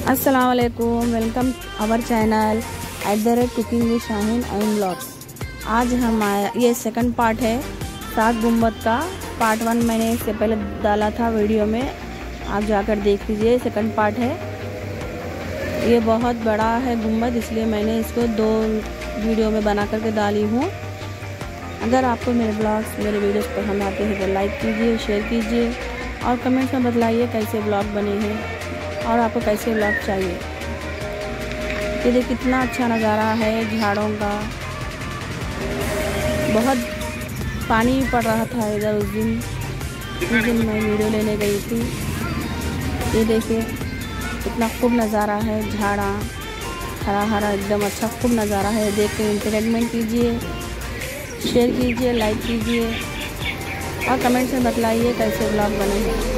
अस्सलाम वालेकुम, welcome our channel @cooking with Shaheen and blogs. आज हम आया, ये सेकंड पार्ट है 7 गुम्बद का। पार्ट 1 मैंने इससे पहले डाला था वीडियो में, आप जाकर देख लीजिए। सेकंड पार्ट है, ये बहुत बड़ा है गुम्बद, इसलिए मैंने इसको 2 वीडियो में बना करके डाली हूँ। अगर आपको मेरे ब्लॉग्स, मेरे वीडियोस पसंद आते हैं तो लाइक कीजिए, शेयर कीजिए और कमेंट्स में बतलाइए कैसे ब्लॉग बने हैं और आपको कैसे ब्लॉग चाहिए। ये देखिए कितना अच्छा नज़ारा है झाड़ों का। बहुत पानी पड़ रहा था इधर उस दिन मैं वीडियो लेने गई थी। ये देखिए कितना खूब नज़ारा है, झाड़ा हरा हरा एकदम अच्छा खूब नज़ारा है। देख के एंटरटेनमेंट कीजिए, शेयर कीजिए, लाइक कीजिए और कमेंट्स में बतलाइए कैसे ब्लॉग बने हैं।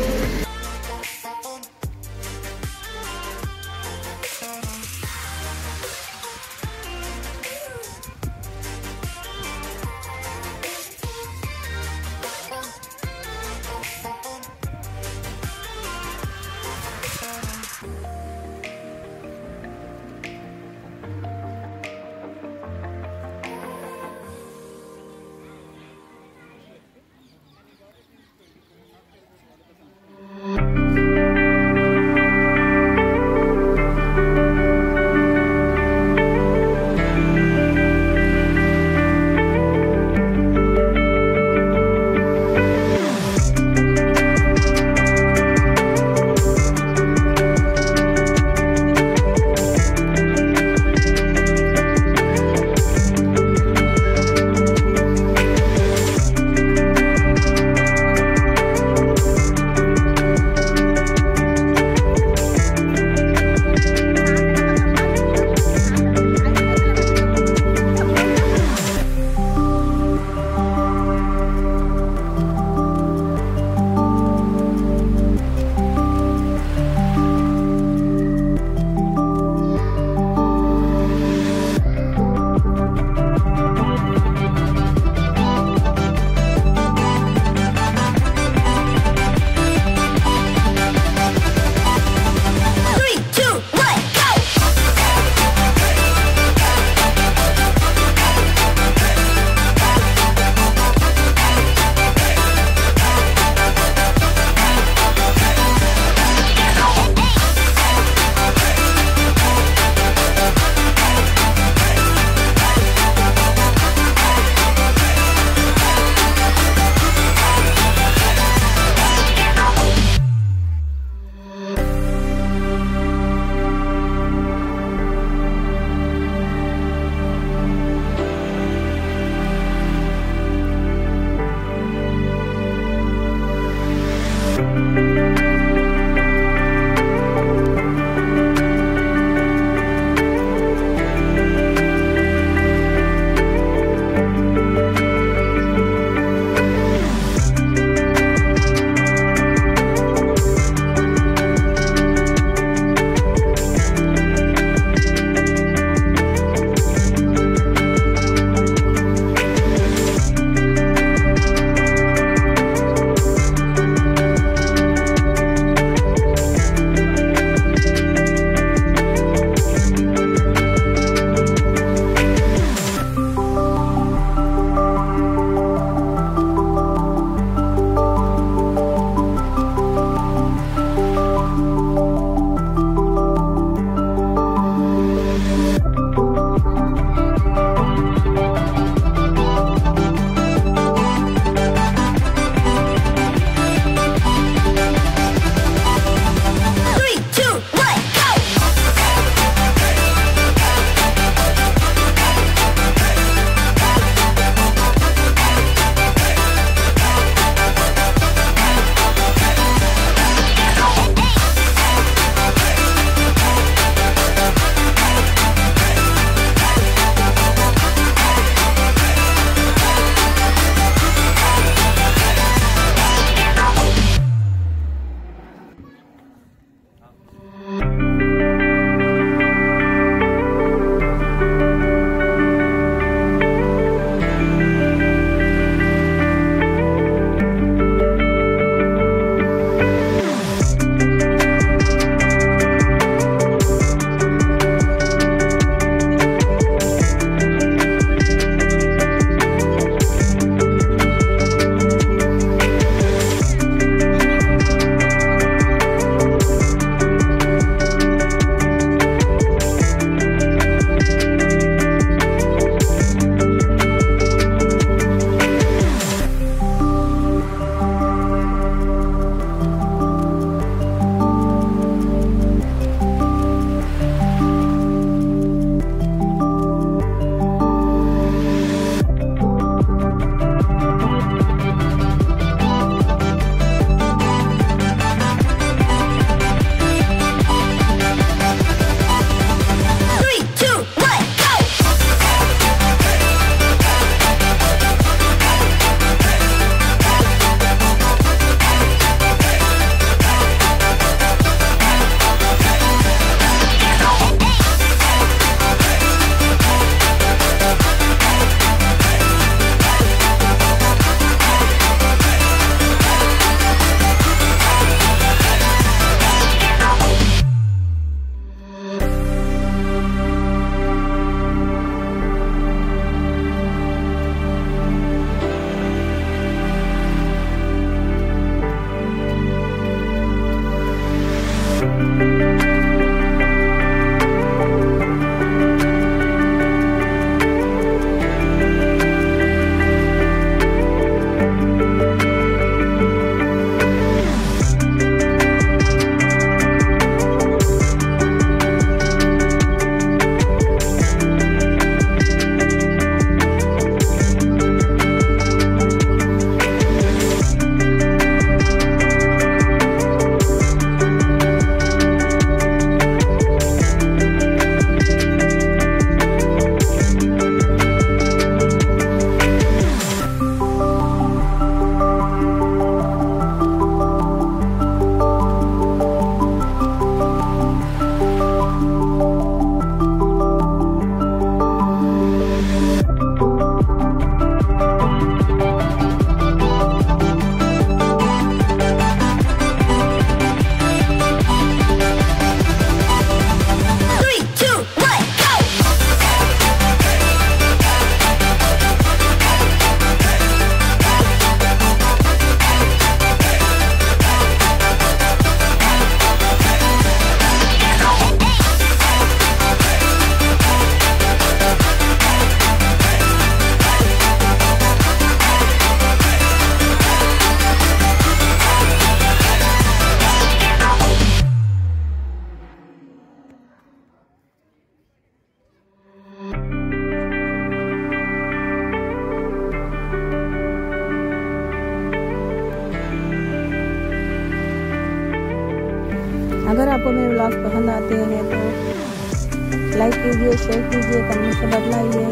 लाइक कीजिए, शेयर कीजिए, कमेंट से बतलाइए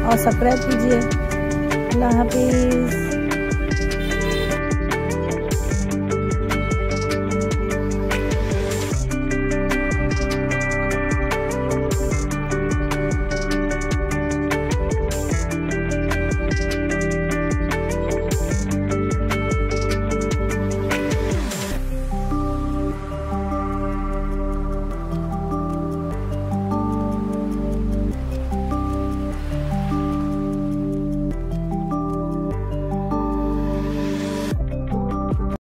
और सब्सक्राइब कीजिए। अल्लाह हाफिज़।